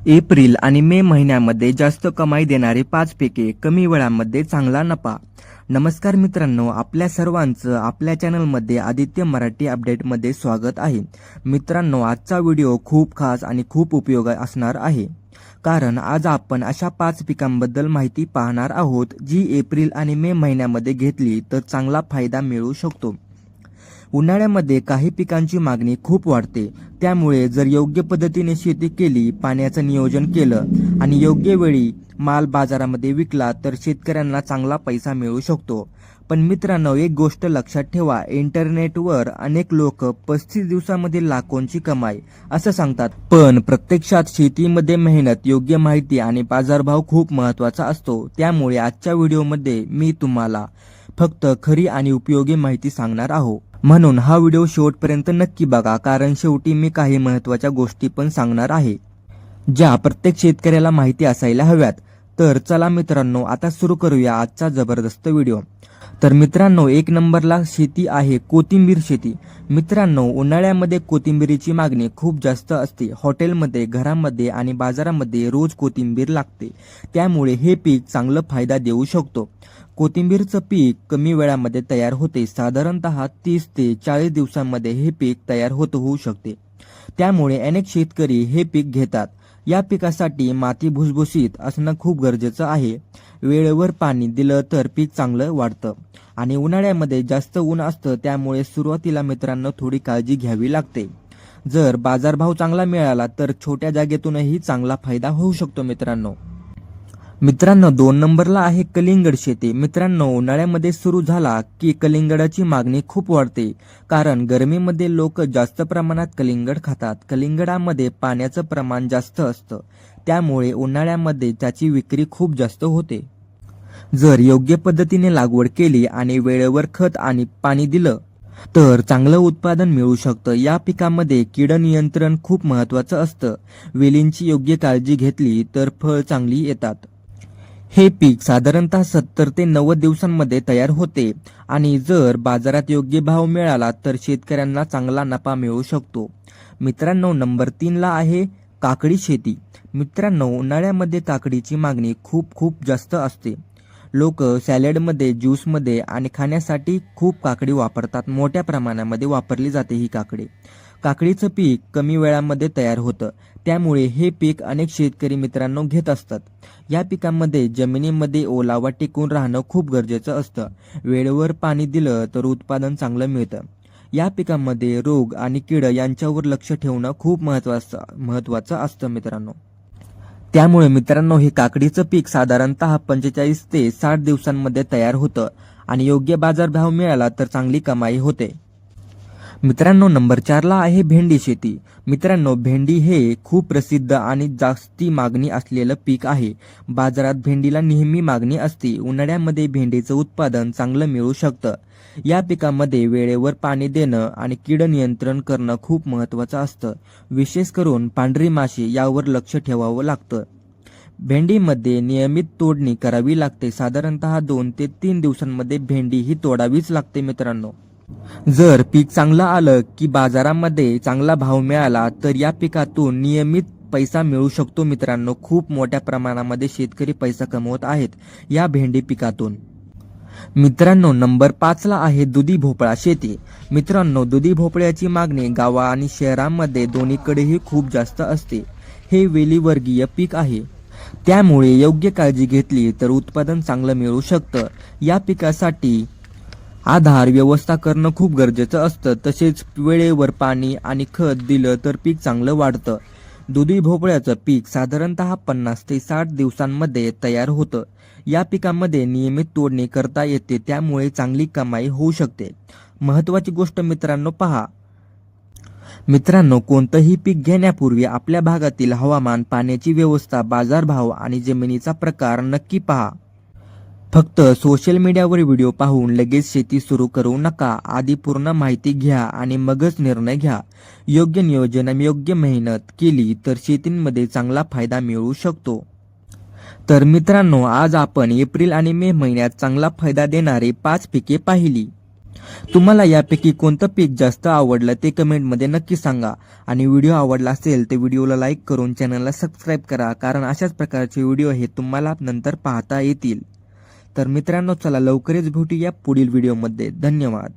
April आणि मे महिन्यामध्ये जास्त कमाई देणारे 5 पिके कमी वेळामध्ये चांगला नफा. नमस्कार मित्रांनो, आपल्या सर्वांचं आपल्या चॅनलमध्ये आदित्य मराठी अपडेटमध्ये स्वागत आहे. मित्रांनो, आजचा व्हिडिओ खूप खास आणि खूप उपयोगी असणार आहे, कारण आज आपण अशा 5 पिकांबद्दल माहिती पाहणार आहोत जी एप्रिल आणि मे महिन्यामध्ये घेतली तर चांगला फायदा मिळू शकतो. उन्हाळ्यामध्ये काही पिकांची मागणी खूप वाढते, त्यामुळे जर योग्य पद्धतीने शेती केली, पाण्याचं नियोजन केलं आणि योग्य वेळी माल बाजारामध्ये विकला तर शेतकऱ्यांना चांगला पैसा मिळू शकतो. पण मित्रांनो, एक गोष्ट लक्षात ठेवा, इंटरनेटवर अनेक लोक 35 दिवसामध्ये लाखोंची कमाई असं सांगतात, पण प्रत्यक्षात शेतीमध्ये मेहनत, योग्य माहिती आणि बाजारभाव खूप महत्त्वाचा असतो. त्यामुळे आजच्या व्हिडिओमध्ये मी तुम्हाला फक्त खरी आणि उपयोगी माहिती सांगणार आहोत. म्हणून हा व्हिडिओ शेवटपर्यंत नक्की बघा, कारण शेवटी मी काही महत्त्वाच्या गोष्टी पण सांगणार आहे ज्या प्रत्येक शेतकऱ्याला माहिती असायला हव्यात. तर चला मित्रांनो, आता सुरू करूया आजचा जबरदस्त व्हिडिओ. तर मित्रांनो, 1 नंबरला शेती आहे कोथिंबीर शेती. मित्रांनो, उन्हाळ्यामध्ये कोथिंबीरीची मागणी खूप जास्त असते. हॉटेलमध्ये, घरामध्ये आणि बाजारामध्ये रोज कोथिंबीर लागते, त्यामुळे हे पीक चांगला फायदा देऊ शकतो. कोथिंबीरचं पीक कमी वेळामध्ये तयार होते, साधारणतः 30 ते 40 दिवसांमध्ये हे पीक तयार होऊ शकते. त्यामुळे अनेक शेतकरी हे पीक घेतात. या पिकासाठी माती भुसभुशीत असणं खूप गरजेचं आहे. वेळेवर पाणी दिलं तर पीक चांगलं वाढतं आणि उन्हाळ्यामध्ये जास्त ऊन असतं, त्यामुळे सुरुवातीला मित्रांनो थोडी काळजी घ्यावी लागते. जर बाजारभाव चांगला मिळाला तर छोट्या जागेतूनही चांगला फायदा होऊ शकतो. मित्रांनो 2 नंबरला आहे कलिंगड शेती. मित्रांनो, उन्हाळ्यामध्ये सुरू झाला की कलिंगडाची मागणी खूप वाढते, कारण गरमीमध्ये लोक जास्त प्रमाणात कलिंगड खातात. कलिंगडामध्ये पाण्याचं प्रमाण जास्त असतं, त्यामुळे उन्हाळ्यामध्ये त्याची विक्री खूप जास्त होते. जर योग्य पद्धतीने लागवड केली आणि वेळेवर खत आणि पाणी दिलं तर चांगलं उत्पादन मिळू शकतं. या पिकामध्ये कीड नियंत्रण खूप महत्त्वाचं असतं. वेलींची योग्य काळजी घेतली तर फळ चांगली येतात. हे पीक साधारणतः 70 ते 90 दिवसांमध्ये तयार होते आणि जर बाजारात योग्य भाव मिळाला तर शेतकऱ्यांना चांगला नफा मिळू शकतो. मित्रांनो, नंबर 3 ला आहे काकडी शेती. मित्रांनो, उन्हाळ्यामध्ये काकडीची मागणी खूप जास्त असते. लोक सॅलडमध्ये, ज्यूसमध्ये आणि खाण्यासाठी खूप काकडी वापरतात. मोठ्या प्रमाणामध्ये वापरली जाते ही काकडी. काकडीचं पीक कमी वेळामध्ये तयार होतं, त्यामुळे हे पीक अनेक शेतकरी मित्रांनो घेत असतात. या पिकामध्ये जमिनीमध्ये ओलावा टिकून राहणं खूप गरजेचं असतं. वेळेवर पाणी दिलं तर उत्पादन चांगलं मिळतं. या पिकामध्ये रोग आणि कीड यांच्यावर लक्ष ठेवणं खूप महत्त्वाचं असतं मित्रांनो. त्यामुळे मित्रांनो, हे काकडीचं पीक साधारणतः 45 ते 60 दिवसांमध्ये तयार होतं आणि योग्य बाजारभाव मिळाला तर चांगली कमाई होते. मित्रांनो, नंबर 4 ला आहे भेंडी शेती. मित्रांनो, भेंडी हे खूप प्रसिद्ध आणि जास्ती मागणी असलेलं पीक आहे. बाजारात भेंडीला नेहमी मागणी असते. उन्हाळ्यामध्ये भेंडीचं उत्पादन चांगलं मिळू शकतं. या पिकामध्ये वेळेवर पाणी देणं आणि कीड नियंत्रण करणं खूप महत्त्वाचं असतं. विशेष करून पांढरी माशी यावर लक्ष ठेवावं लागतं. भेंडीमध्ये नियमित तोडणी करावी लागते. साधारणतः 2 ते 3 दिवसांमध्ये भेंडी ही तोडावीच लागते मित्रांनो. जर पीक चांगलं आलं की बाजारामध्ये चांगला भाव मिळाला तर या पिकातून नियमित पैसा मिळू शकतो मित्रांनो. खूप मोठ्या प्रमाणामध्ये शेतकरी पैसा कमवत आहेत या भेंडी पिकातून. मित्रांनो, नंबर 5 ला आहे दुधी भोपळा शेती. मित्रांनो, दुधी भोपळ्याची मागणी गावा आणि शहरांमध्ये दोन्हीकडेही खूप जास्त असते. हे वेलीवर्गीय पीक आहे, त्यामुळे योग्य काळजी घेतली तर उत्पादन चांगलं मिळू शकतं. या पिकासाठी आधार व्यवस्था करणं खूप गरजेचं असतं. तसेच वेळेवर पाणी आणि खत दिलं तर पीक चांगलं वाढतं. दुधी भोपळ्याचं पीक साधारणतः 50 ते 60 दिवसांमध्ये तयार होतं. या पिकामध्ये नियमित तोडणी करता येते, त्यामुळे चांगली कमाई होऊ शकते. महत्त्वाची गोष्ट मित्रांनो पहा. मित्रांनो, कोणतंही पीक घेण्यापूर्वी आपल्या भागातील हवामान, पाण्याची व्यवस्था, बाजारभाव आणि जमिनीचा प्रकार नक्की पहा. फक्त सोशल मीडियावर व्हिडिओ पाहून लगेच शेती सुरू करू नका. आधी पूर्ण माहिती घ्या आणि मगच निर्णय घ्या. योग्य नियोजन आणि योग्य मेहनत केली तर शेतीमध्ये चांगला फायदा मिळू शकतो. तर मित्रांनो, आज आपण एप्रिल आणि मे महिन्यात चांगला फायदा देणारी 5 पिके पाहिली. तुम्हाला यापैकी कोणतं पीक जास्त आवडलं ते कमेंटमध्ये नक्की सांगा. आणि व्हिडिओ आवडला असेल तर व्हिडिओला लाईक करून चॅनलला सबस्क्राईब करा, कारण अशाच प्रकारचे व्हिडिओ हे तुम्हाला नंतर पाहता येतील. तर मित्रांनो, चला लवकरच भेटूया पुढील व्हिडिओमध्ये. धन्यवाद.